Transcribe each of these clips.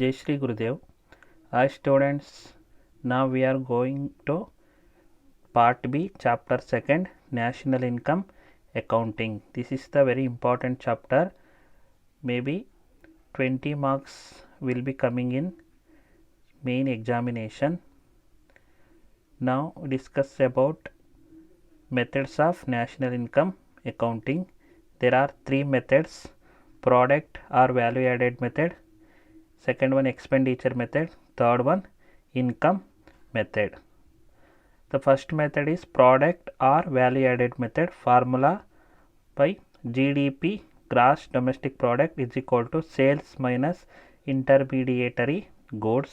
Jai Shri Gurudev. Hi students, now we are going to part B, chapter 2nd, National Income Accounting. This is the very important chapter. Maybe 20 marks will be coming in main examination. Now discuss about methods of national income accounting. There are three methods: product or value added method, second one expenditure method, third one income method. The first method is product or value added method. Formula by GDP, gross domestic product, is equal to sales minus intermediary goods.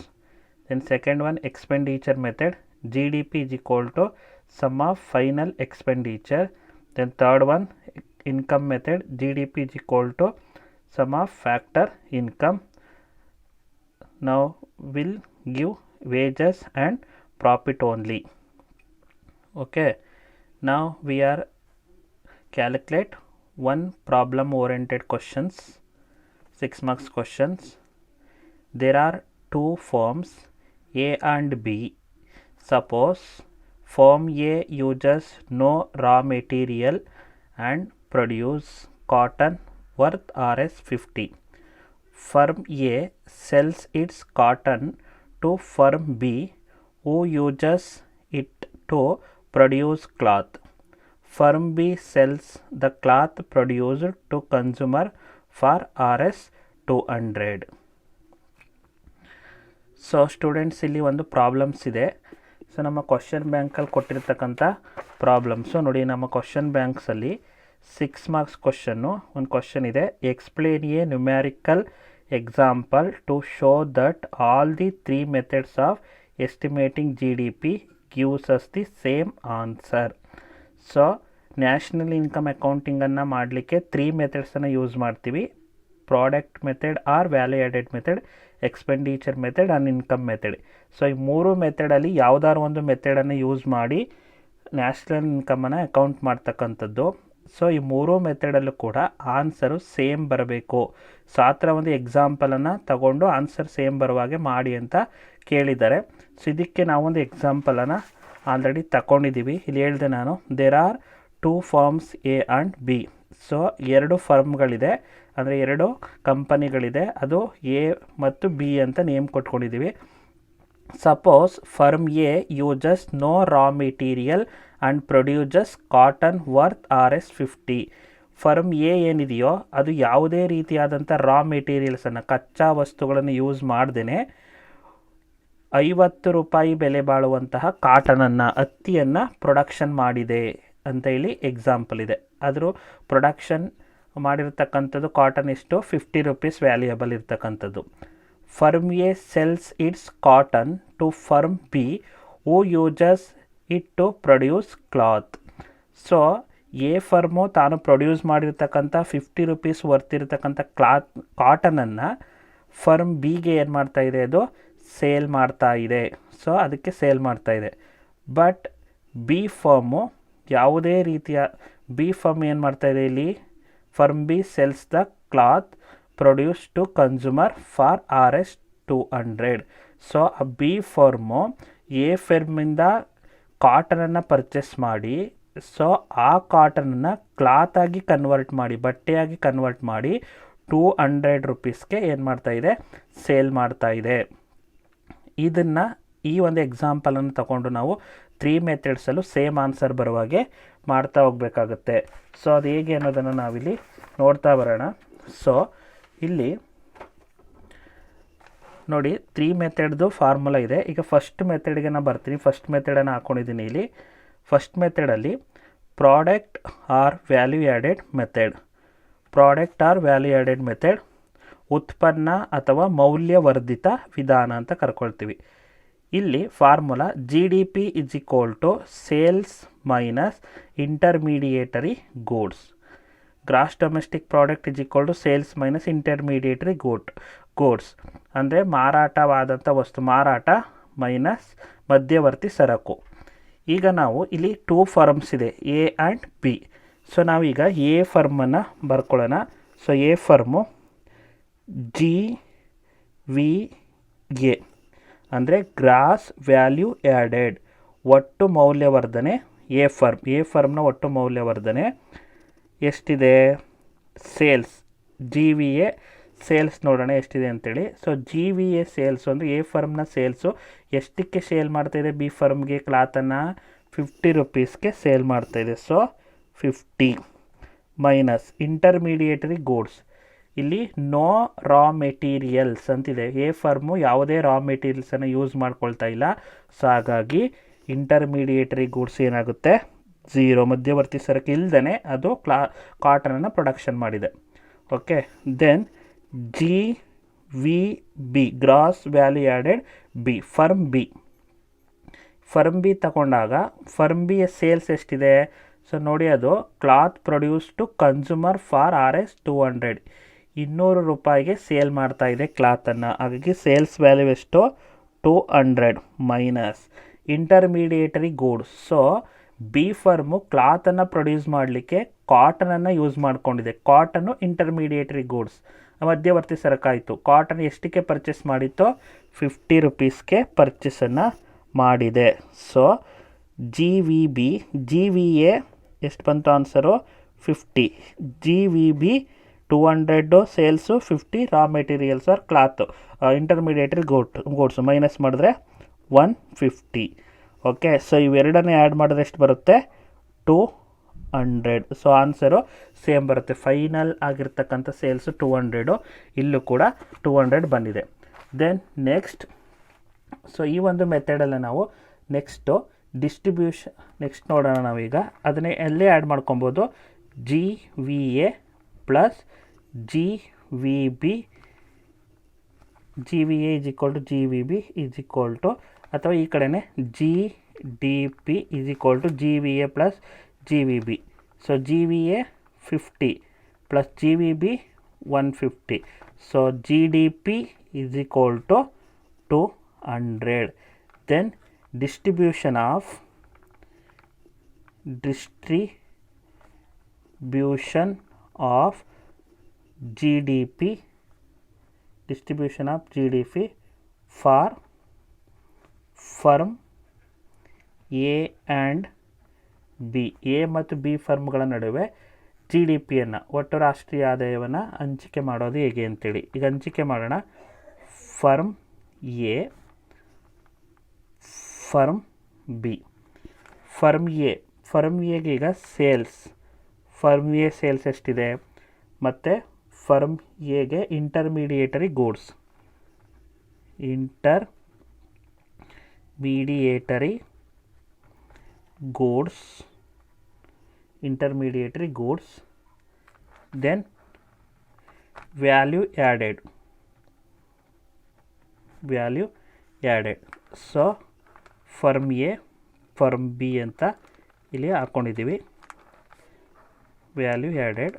Then second one expenditure method, GDP is equal to sum of final expenditure. Then third one income method, GDP is equal to sum of factor income. Now we'll give wages and profit only. Okay, now we are calculate one problem oriented questions, 6 marks questions. There are two firms A and B. Suppose firm A uses no raw material and produce cotton worth Rs 50. Firm A sells its cotton to firm B, who uses it to produce cloth. Firm B sells the cloth produced to consumer for Rs 200. So students, ಇಲ್ಲಿ ಒಂದು problems ಇದೆ. So ನಮ್ಮ question ಬ್ಯಾಂಕಲ್ಲಿ ಕೊಟ್ಟಿರ್ತಕ್ಕಂಥ problems ನೋಡಿ. ನಮ್ಮ question ಬ್ಯಾಂಕ್ಸಲ್ಲಿ 6 marks question ಒಂದು ಕ್ವಶನ್ ಇದೆ. Explain a numerical example to show that all the 3 methods of estimating GDP gives us the same answer. So national income ಅಕೌಂಟಿಂಗನ್ನು ಮಾಡಲಿಕ್ಕೆ 3 ಮೆಥಡ್ಸನ್ನು ಯೂಸ್ ಮಾಡ್ತೀವಿ: product method or value added method, expenditure method and income method. So ಈ 3 ಮೆಥಡಲ್ಲಿ ಯಾವುದಾದ್ರು ಒಂದು ಮೆಥಡನ್ನು use ಮಾಡಿ ನ್ಯಾಷನಲ್ ಇನ್ಕಮನ್ನು ಅಕೌಂಟ್ ಮಾಡ್ತಕ್ಕಂಥದ್ದು. ಸೊ ಈ 3 ಮೆಥಡಲ್ಲೂ ಕೂಡ ಆನ್ಸರು ಸೇಮ್ ಬರಬೇಕು. ಸೊ ಆ ಥರ ಒಂದು ಎಕ್ಸಾಂಪಲನ್ನು ತಗೊಂಡು ಆನ್ಸರ್ ಸೇಮ್ ಬರುವಾಗೆ ಮಾಡಿ ಅಂತ ಕೇಳಿದ್ದಾರೆ. ಸೊ ಇದಕ್ಕೆ ನಾವೊಂದು ಎಕ್ಸಾಂಪಲನ್ನು ಆಲ್ರೆಡಿ ತಗೊಂಡಿದ್ದೀವಿ. ಇಲ್ಲಿ ಹೇಳಿದೆ ನಾನು, there are 2 firms A and B. So 2 ಫರ್ಮ್ಗಳಿದೆ, ಅಂದರೆ 2 ಕಂಪನಿಗಳಿದೆ. ಅದು A ಮತ್ತು B ಅಂತ ನೇಮ್ ಕೊಟ್ಕೊಂಡಿದ್ದೀವಿ. Suppose firm A uses no raw material and produces cotton worth Rs 50. Firm A ಏನಿದೆಯೋ ಅದು ಯಾವುದೇ ರೀತಿಯಾದಂಥ ರಾ ಮೆಟೀರಿಯಲ್ಸನ್ನು, ಕಚ್ಚಾ ವಸ್ತುಗಳನ್ನು ಯೂಸ್ ಮಾಡ್ದೇ 50 ರೂಪಾಯಿ ಬೆಲೆ ಬಾಳುವಂತಹ ಕಾಟನನ್ನು, ಹತ್ತಿಯನ್ನು ಪ್ರೊಡಕ್ಷನ್ ಮಾಡಿದೆ ಅಂತ ಹೇಳಿ ಎಕ್ಸಾಂಪಲ್ ಇದೆ. ಅದ್ರ ಪ್ರೊಡಕ್ಷನ್ ಮಾಡಿರ್ತಕ್ಕಂಥದ್ದು ಕಾಟನ್ ಎಷ್ಟು 50 ರೂಪೀಸ್ ವ್ಯಾಲ್ಯೂಯಬಲ್ ಇರ್ತಕ್ಕಂಥದ್ದು. Firm A sells its cotton to firm B, who uses it to produce cloth. So A firm ತಾನು ಪ್ರೊಡ್ಯೂಸ್ ಮಾಡಿರ್ತಕ್ಕಂಥ 50 ರೂಪೀಸ್ ವರ್ತಿರ್ತಕ್ಕಂಥ ಕಾಟನನ್ನು ಫರ್ಮ್ ಬಿಗೆ ಏನು ಮಾಡ್ತಾ ಇದೆ, ಅದು ಸೇಲ್ ಮಾಡ್ತಾ ಇದೆ. ಸೊ ಅದಕ್ಕೆ ಸೇಲ್ ಮಾಡ್ತಾ ಇದೆ. ಬಟ್ ಬಿ ಫರ್ಮು ಯಾವುದೇ ರೀತಿಯ ಬಿ ಫರ್ಮ್ ಏನು ಮಾಡ್ತಾ ಇದೆ, ಇಲ್ಲಿ firm B sells the cloth produce to consumer for Rs 200. So ಆ ಬಿ ಫರ್ಮು ಎ ಫರ್ಮಿಂದ ಕಾಟನನ್ನು ಪರ್ಚೇಸ್ ಮಾಡಿ, ಸೊ ಆ ಕಾಟನನ್ನು ಕ್ಲಾತಾಗಿ ಕನ್ವರ್ಟ್ ಮಾಡಿ, ಬಟ್ಟೆಯಾಗಿ ಕನ್ವರ್ಟ್ ಮಾಡಿ 200 ರೂಪೀಸ್ಗೆ ಏನು ಮಾಡ್ತಾ ಇದೆ, ಸೇಲ್ ಮಾಡ್ತಾ ಇದೆ. ಇದನ್ನು ಈ ಒಂದು ಎಕ್ಸಾಂಪಲನ್ನು ತಗೊಂಡು ನಾವು 3 ಮೆಥಡ್ಸಲ್ಲೂ ಸೇಮ್ ಆನ್ಸರ್ ಬರುವಾಗೆ ಮಾಡ್ತಾ ಹೋಗಬೇಕಾಗುತ್ತೆ. ಸೊ ಅದು ಹೇಗೆ ಅನ್ನೋದನ್ನು ನಾವಿಲ್ಲಿ ನೋಡ್ತಾ ಬರೋಣ. ಸೊ ಇಲ್ಲಿ ನೋಡಿ, 3 ಮೆಥಡ್ದು ಫಾರ್ಮುಲಾ ಇದೆ. ಈಗ ಫಸ್ಟ್ ಮೆಥಡ್ಗೆ ನಾನು ಬರ್ತೀನಿ. ಫಸ್ಟ್ ಮೆಥಡನ್ನು ಹಾಕ್ಕೊಂಡಿದ್ದೀನಿ ಇಲ್ಲಿ. ಫಸ್ಟ್ ಮೆಥಡಲ್ಲಿ product or value added method. Product or value added method ಉತ್ಪನ್ನ ಅಥವಾ ಮೌಲ್ಯವರ್ಧಿತ ವಿಧಾನ ಅಂತ ಕರ್ಕೊಳ್ತೀವಿ. ಇಲ್ಲಿ formula GDP is equal to sales minus intermediary goods. Gross domestic product is equal to sales minus intermediary goods ಅಂದರೆ ಮಾರಾಟವಾದಂಥ ವಸ್ತು, ಮಾರಾಟ ಮೈನಸ್ ಮಧ್ಯವರ್ತಿ ಸರಕು. ಈಗ ನಾವು ಇಲ್ಲಿ 2 ಫರ್ಮ್ಸ್ ಇದೆ, A ಆ್ಯಂಡ್ B. ಸೊ ನಾವೀಗ A ಫರ್ಮನ್ನು ಬರ್ಕೊಳ್ಳೋಣ. So A firm V A ಅಂದರೆ ಗ್ರಾಸ್ ವ್ಯಾಲ್ಯೂ ಆ್ಯಡೆಡ್, ಒಟ್ಟು ಮೌಲ್ಯವರ್ಧನೆ ಎ ಫರ್ಮ್ನ ಒಟ್ಟು ಮೌಲ್ಯವರ್ಧನೆ ಎಷ್ಟಿದೆ? Sales G V A sales ನೋಡೋಣ ಎಷ್ಟಿದೆ ಅಂತೇಳಿ. So G V A sales ಅಂದರೆ ಎ ಫರ್ಮ್ನ ಸೇಲ್ಸು ಎಷ್ಟಕ್ಕೆ ಸೇಲ್ ಮಾಡ್ತಾಯಿದೆ? ಬಿ ಫರ್ಮ್ಗೆ ಕ್ಲಾತನ್ನು 50 ರುಪೀಸ್ಗೆ ಸೇಲ್ ಮಾಡ್ತಾಯಿದೆ. ಸೊ 50 ಮೈನಸ್ ಇಂಟರ್ಮೀಡಿಯೇಟರಿ ಗೂಡ್ಸ್, ಇಲ್ಲಿ ನೋ ರಾ ಮೆಟೀರಿಯಲ್ಸ್ ಅಂತಿದೆ. ಎ ಫರ್ಮು ಯಾವುದೇ ರಾ ಮೆಟೀರಿಯಲ್ಸನ್ನು ಯೂಸ್ ಮಾಡ್ಕೊಳ್ತಾ ಇಲ್ಲ. ಸೊ ಹಾಗಾಗಿ ಇಂಟರ್ಮೀಡಿಯೇಟರಿ ಗೂಡ್ಸ್ ಏನಾಗುತ್ತೆ? 0, ಮಧ್ಯವರ್ತಿ ಸರಕು ಇಲ್ದೇ ಅದು ಕಾಟನನ್ನು ಪ್ರೊಡಕ್ಷನ್ ಮಾಡಿದೆ. Okay, then G V B gross value added B, firm B ತಗೊಂಡಾಗ ಫರ್ಮ್ ಬಿಯ ಸೇಲ್ಸ್ ಎಷ್ಟಿದೆ? ಸೊ ನೋಡಿ, ಅದು cloth produce to consumer for RS 200, 200 ರೂಪಾಯಿಗೆ ಸೇಲ್ ಮಾಡ್ತಾ ಇದೆ ಕ್ಲಾತನ್ನು. ಹಾಗಾಗಿ ಸೇಲ್ಸ್ ವ್ಯಾಲ್ಯೂ ಎಷ್ಟು? 200 minus intermediary goods. So B firm ಕ್ಲಾತನ್ನು ಪ್ರೊಡ್ಯೂಸ್ ಮಾಡಲಿಕ್ಕೆ ಕಾಟನನ್ನು ಯೂಸ್ ಮಾಡ್ಕೊಂಡಿದೆ. ಕಾಟನ್ನು ಇಂಟರ್ಮೀಡಿಯೇಟರಿ ಗೂಡ್ಸ್, ಮಧ್ಯವರ್ತಿ ಸರಕಾಯಿತು. ಕಾಟನ್ ಎಷ್ಟಕ್ಕೆ ಪರ್ಚೇಸ್ ಮಾಡಿತ್ತೋ? 50 ರುಪೀಸ್ಗೆ ಪರ್ಚೇಸನ್ನು ಮಾಡಿದೆ. ಸೊ ಜಿ ವಿ ಎ ಎಷ್ಟು ಬಂತು answer? 50. G V B 200 sales, 50 raw materials are cloth intermediatory goods minus ಮಾಡಿದ್ರೆ 150. ಓಕೆ, ಸೊ ಇವೆರಡನ್ನೇ ಆ್ಯಡ್ ಮಾಡಿದ್ರೆ ಎಷ್ಟು ಬರುತ್ತೆ? 200. ಸೊ ಆನ್ಸರು ಸೇಮ್ ಬರುತ್ತೆ. ಫೈನಲ್ ಆಗಿರ್ತಕ್ಕಂಥ ಸೇಲ್ಸು 200, ಇಲ್ಲೂ ಕೂಡ 200 ಬಂದಿದೆ. ದೆನ್ ನೆಕ್ಸ್ಟ್, ಸೊ ಈ ಒಂದು ಮೆಥಡಲ್ಲಿ ನಾವು ನೆಕ್ಸ್ಟು ಡಿಸ್ಟ್ರಿಬ್ಯೂಷನ್ ನೆಕ್ಸ್ಟ್ ನೋಡೋಣ. ನಾವೀಗ ಅದನ್ನೇ ಎಲ್ಲೇ ಆ್ಯಡ್ ಮಾಡ್ಕೊಬೋದು. G V A plus G V B, G V A is equal to G V B is equal to, ಅಥವಾ ಈ ಕಡೆನೇ G D P is equal to G V A plus G V B. So G V A 50 plus G V B 150. So G D P is equal to 200. Then distribution of GDP for firm A and B. A ಮತ್ತು B ಫರ್ಮ್ಗಳ ನಡುವೆ G D ಪಿಯನ್ನು, ಒಟ್ಟು ರಾಷ್ಟ್ರೀಯ ಆದಾಯವನ್ನು ಹಂಚಿಕೆ ಮಾಡೋದು ಹೇಗೆ ಅಂತೇಳಿ ಈಗ ಹಂಚಿಕೆ ಮಾಡೋಣ. Firm A, firm B. Firm ಎಗೆ ಈಗ ಫರ್ಮ್ ಎ ಸೇಲ್ಸ್ ಎಷ್ಟಿದೆ? ಮತ್ತು ಫರ್ಮ್ ಎಗೆ intermediatory goods then value added. So firm A, firm B ಅಂತ ಇಲ್ಲಿ ಹಾಕ್ಕೊಂಡಿದ್ದೀವಿ. ವ್ಯಾಲ್ಯೂ ಆ್ಯಡೆಡ್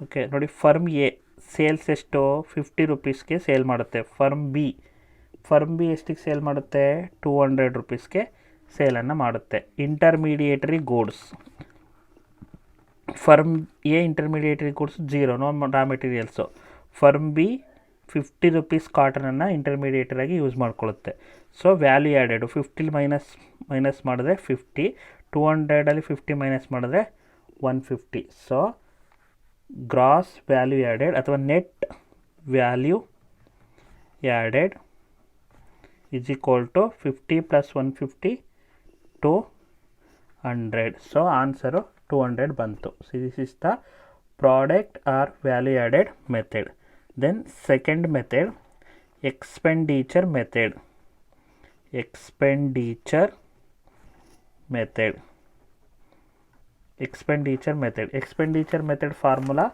ಓಕೆ ನೋಡಿ, ಫರ್ಮ್ ಎ ಸೇಲ್ಸ್ ಎಷ್ಟು? 50 ರುಪೀಸ್ಗೆ ಸೇಲ್ ಮಾಡುತ್ತೆ. ಫರ್ಮ್ ಬಿ ಎಷ್ಟಿಗೆ ಸೇಲ್ ಮಾಡುತ್ತೆ? 200 ರುಪೀಸ್ಗೆ ಸೇಲನ್ನು ಮಾಡುತ್ತೆ. Intermediatory goods, firm A intermediatory goods 0, no raw materials. Firm B 50 rupees ಕಾಟನನ್ನು ಇಂಟರ್ಮೀಡಿಯೇಟರಾಗಿ use ಮಾಡ್ಕೊಳ್ಳುತ್ತೆ. So value added 50 minus ಮಾಡಿದ್ರೆ 50, 200ಅಲ್ಲಿ 50 ಮೈನಸ್ ಮಾಡಿದ್ರೆ 150. ಸೊ ಗ್ರಾಸ್ ವ್ಯಾಲ್ಯೂ ಆ್ಯಡೆಡ್ ಅಥವಾ net value added is equal to 50 plus 150 200. So answer 200 bantu. So this is the product or value added method. Then second method, expenditure method. Expenditure method formula.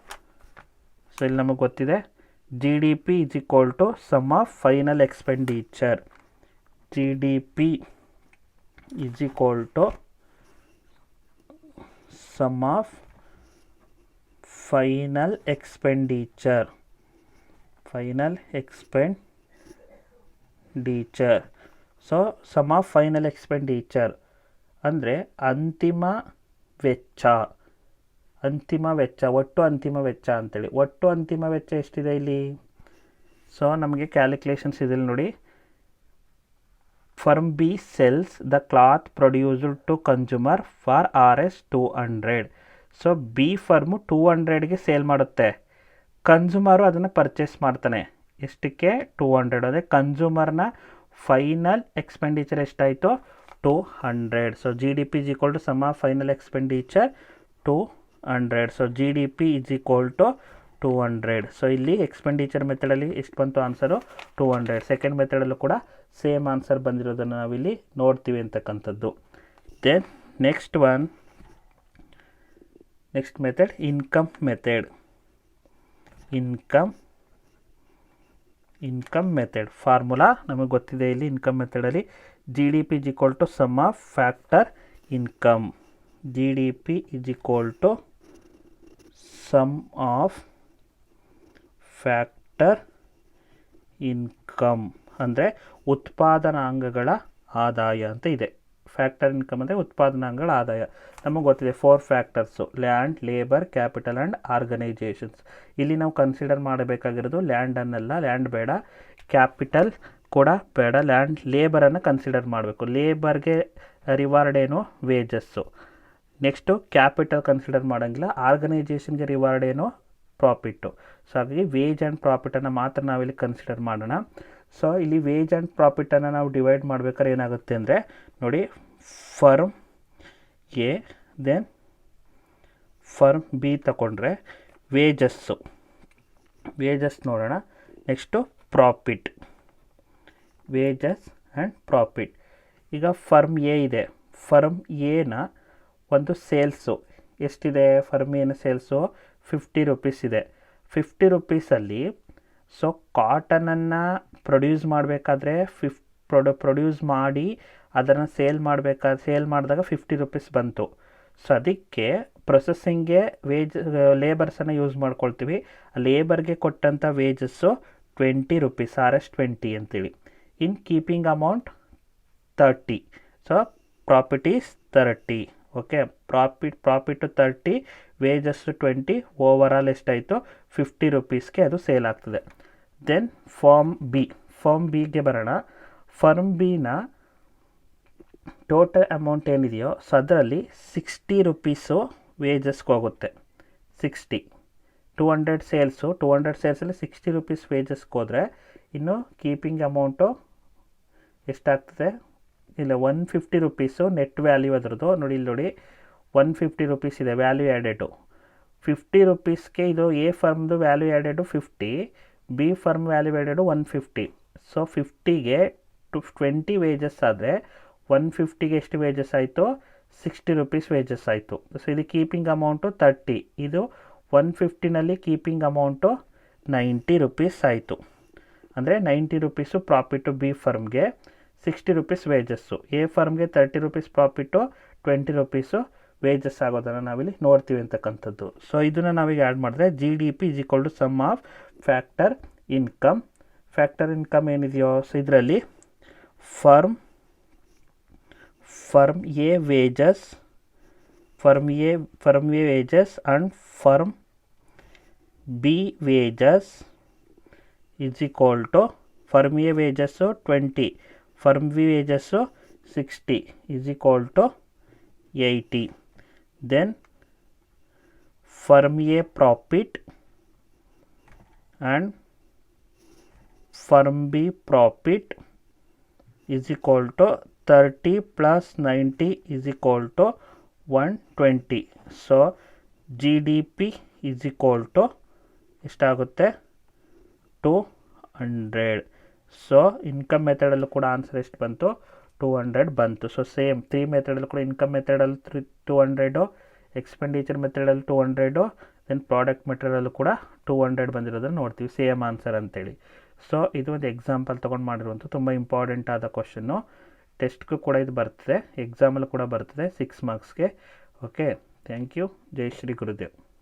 So ಇಲ್ಲಿ ನಮಗೆ ಗೊತ್ತಿದೆ, GDP is equal to sum of final expenditure. GDP is equal to sum of final expenditure. So sum of final expenditure ಅಂದರೆ ಅಂತಿಮ ವೆಚ್ಚ. ಅಂತಿಮ ವೆಚ್ಚ, ಒಟ್ಟು ಅಂತಿಮ ವೆಚ್ಚ ಅಂತೇಳಿ. ಒಟ್ಟು ಅಂತಿಮ ವೆಚ್ಚ ಎಷ್ಟಿದೆ ಇಲ್ಲಿ? ಸೊ ನಮಗೆ ಕ್ಯಾಲ್ಕುಲೇಷನ್ಸ್ ಇದೆ ನೋಡಿ. Firm B sells the cloth produced to consumer for RS 200. So B firm 200ಗೆ ಸೇಲ್ ಮಾಡುತ್ತೆ, ಕನ್ಸ್ಯೂಮರು ಅದನ್ನು ಪರ್ಚೇಸ್ ಮಾಡ್ತಾನೆ ಎಷ್ಟಕ್ಕೆ? 200. ಅದೇ ಕನ್ಸ್ಯೂಮರ್ನ ಫೈನಲ್ ಎಕ್ಸ್ಪೆಂಡಿಚರ್ ಎಷ್ಟಾಯಿತು? 200. So GDP is equal to sum of final expenditure 200. So GDP is equal to 200. So ಇಲ್ಲಿ expenditure ಮೆಥಡಲ್ಲಿ ಎಷ್ಟು ಬಂತು ಆನ್ಸರು? 200. ಸೆಕೆಂಡ್ ಮೆಥಡಲ್ಲೂ ಕೂಡ ಸೇಮ್ ಆನ್ಸರ್ ಬಂದಿರೋದನ್ನು ನಾವಿಲ್ಲಿ ನೋಡ್ತೀವಿ ಅಂತಕ್ಕಂಥದ್ದು. Then next method income method. Income method formula ನಮಗೆ ಗೊತ್ತಿದೆ. ಇಲ್ಲಿ ಇನ್ಕಮ್ ಮೆಥಡಲ್ಲಿ GDP is equal to sum of factor income. GDP is equal to sum of factor income ಅಂದರೆ ಉತ್ಪಾದನಾಂಗಗಳ ಆದಾಯ ಅಂತ ಇದೆ. ಫ್ಯಾಕ್ಟರ್ ಇನ್ಕಮ್ ಅಂದರೆ ಉತ್ಪಾದನಾಂಗಗಳ ಆದಾಯ. ನಮಗೆ ಗೊತ್ತಿದೆ 4 factors: land, labour, capital and organisations. ಇಲ್ಲಿ ನಾವು ಕನ್ಸಿಡರ್ ಮಾಡಬೇಕಾಗಿರೋದು ಲ್ಯಾಂಡನ್ನೆಲ್ಲ, ಲ್ಯಾಂಡ್ ಬೇಡ, ಕ್ಯಾಪಿಟಲ್ ಕೂಡ ಬೇಡ, ಲೇಬರನ್ನು ಕನ್ಸಿಡರ್ ಮಾಡಬೇಕು. ಲೇಬರ್ಗೆ ರಿವಾರ್ಡ್ ಏನು? ವೇಜಸ್ಸು. ನೆಕ್ಸ್ಟು ಕ್ಯಾಪಿಟಲ್ ಕನ್ಸಿಡರ್ ಮಾಡೋಂಗಿಲ್ಲ, ಆರ್ಗನೈಜೇಷನ್ಗೆ ರಿವಾರ್ಡ್ ಏನು? ಪ್ರಾಫಿಟ್ಟು. ಸೊ ಹಾಗಾಗಿ ವೇಜ್ ಆ್ಯಂಡ್ ಪ್ರಾಫಿಟನ್ನು ಮಾತ್ರ ನಾವಿಲ್ಲಿ ಕನ್ಸಿಡರ್ ಮಾಡೋಣ. ಸೊ ಇಲ್ಲಿ ವೇಜ್ ಆ್ಯಂಡ್ ಪ್ರಾಫಿಟನ್ನು ನಾವು ಡಿವೈಡ್ ಮಾಡ್ಬೇಕಾದ್ರೆ ಏನಾಗುತ್ತೆ ಅಂದರೆ ನೋಡಿ, firm A then firm B ತಗೊಂಡ್ರೆ ವೇಜಸ್ ನೋಡೋಣ. Next profit, wages and profit. ಈಗ ಫರ್ಮ್ ಎ ಇದೆ, ಫರ್ಮ್ ಎನ ಒಂದು ಸೇಲ್ಸು ಎಷ್ಟಿದೆ? ಫರ್ಮ್ ಎನ ಸೇಲ್ಸು 50 ರೂಪೀಸ್ ಇದೆ. 50 ರೂಪೀಸಲ್ಲಿ ಸೊ ಕಾಟನನ್ನು ಪ್ರೊಡ್ಯೂಸ್ ಮಾಡಬೇಕಾದ್ರೆ ಪ್ರೊಡ್ಯೂಸ್ ಮಾಡಿ ಅದನ್ನು ಸೇಲ್ ಮಾಡಿದಾಗ 50 ರೂಪೀಸ್ ಬಂತು. ಸೊ ಅದಕ್ಕೆ ಪ್ರೊಸೆಸಿಂಗ್ಗೆ ಲೇಬರ್ಸನ್ನು ಯೂಸ್ ಮಾಡ್ಕೊಳ್ತೀವಿ. ಲೇಬರ್ಗೆ ಕೊಟ್ಟಂಥ ವೇಜಸ್ಸು 20 ರೂಪೀಸ್, RS 20 ಅಂತೇಳಿ. In keeping amount 30. So profit is 30. Okay, profit 30, wages 20, overall ಎಷ್ಟಾಯಿತು? 50 ರೂಪೀಸ್ಗೆ ಅದು ಸೇಲ್ ಆಗ್ತದೆ. ದೆನ್ ಫರ್ಮ್ ಬಿಗೆ ಬರೋಣ. ಫರ್ಮ್ ಬಿನ ಟೋಟಲ್ ಅಮೌಂಟ್ ಏನಿದೆಯೋ ಸೊ ಅದರಲ್ಲಿ 60 ರೂಪೀಸು ವೇಜಸ್ಗೆ ಹೋಗುತ್ತೆ. 60, 200 ಸೇಲ್ಸಲ್ಲಿ 60 ರೂಪೀಸ್ ವೇಜಸ್ಗೆ ಹೋದರೆ ಇನ್ನು ಕೀಪಿಂಗ್ ಅಮೌಂಟು ಎಷ್ಟಾಗ್ತದೆ? ಇಲ್ಲ 150 ರೂಪೀಸು ನೆಟ್ ವ್ಯಾಲ್ಯೂ ಅದರದ್ದು. ನೋಡಿ ಇಲ್ಲಿ ನೋಡಿ, 150 ರೂಪೀಸ್ ಇದೆ ವ್ಯಾಲ್ಯೂ ಆ್ಯಡೆಡು. 50 ರೂಪೀಸ್ಗೆ ಇದು ಎ ಫರ್ಮ್ದು value added 50, B firm value added 150. So 50ಗೆ 20 ವೇಜಸ್ ಆದರೆ 150ಗೆ ಎಷ್ಟು ವೇಜಸ್ ಆಯಿತು? 60 ರೂಪೀಸ್ ವೇಜಸ್ ಆಯಿತು. ಸೊ ಇದು ಕೀಪಿಂಗ್ ಅಮೌಂಟು 30, ಇದು 150ನಲ್ಲಿ ಕೀಪಿಂಗ್ ಅಮೌಂಟು 90 ರೂಪೀಸ್ ಆಯಿತು. ಅಂದರೆ 90 ರೂಪೀಸು ಪ್ರಾಫಿಟ್ಟು ಬಿ ಫರ್ಮ್ಗೆ, 60 ರೂಪೀಸ್ ವೇಜಸ್ಸು. ಎ ಫರ್ಮ್ಗೆ 30 ರೂಪೀಸ್ ಪ್ರಾಫಿಟ್ಟು, 20 ರೂಪೀಸು ವೇಜಸ್ ಆಗೋದನ್ನು ನಾವಿಲ್ಲಿ ನೋಡ್ತೀವಿ ಅಂತಕ್ಕಂಥದ್ದು. ಸೊ ಇದನ್ನು ನಾವೀಗ ಆ್ಯಡ್ ಮಾಡಿದ್ರೆ GDP is equal to sum of factor income. Factor income ಏನಿದೆಯೋ ಸೊ ಇದರಲ್ಲಿ firm A wages and firm B wages is equal to firm A wages 20, firm B wages 60 is equal to 80. Then firm A profit and firm B profit is equal to 30 plus 90 is equal to 120. So GDP is equal to ಎಷ್ಟಾಗುತ್ತೆ? 200. So income ಮೆಥಡಲ್ಲೂ ಕೂಡ answer ಎಷ್ಟು ಬಂತು? 200 ಬಂತು. So same 3 ಮೆಥಡಲ್ಲೂ ಕೂಡ income ಮೆಥಡಲ್ಲಿ 200, expenditure ಮೆಥಡಲ್ಲಿ 200, then product ಮೆಥಡಲ್ಲೂ ಕೂಡ 200 ಬಂದಿರೋದನ್ನು ನೋಡ್ತೀವಿ, same answer ಅಂತೇಳಿ. So ಇದು ಒಂದು ಎಕ್ಸಾಂಪಲ್ ತೊಗೊಂಡು ಮಾಡಿರುವಂಥ ತುಂಬ ಇಂಪಾರ್ಟೆಂಟ್ ಆದ ಕ್ವಶನ್ನು. ಟೆಸ್ಟ್ಗೂ ಕೂಡ ಇದು ಬರ್ತದೆ, ಎಕ್ಸಾಮಲ್ಲೂ ಕೂಡ ಬರ್ತದೆ 6 ಮಾರ್ಕ್ಸ್ಗೆ. Okay, thank you. ಜೈ ಶ್ರೀ ಗುರುದೇವ್.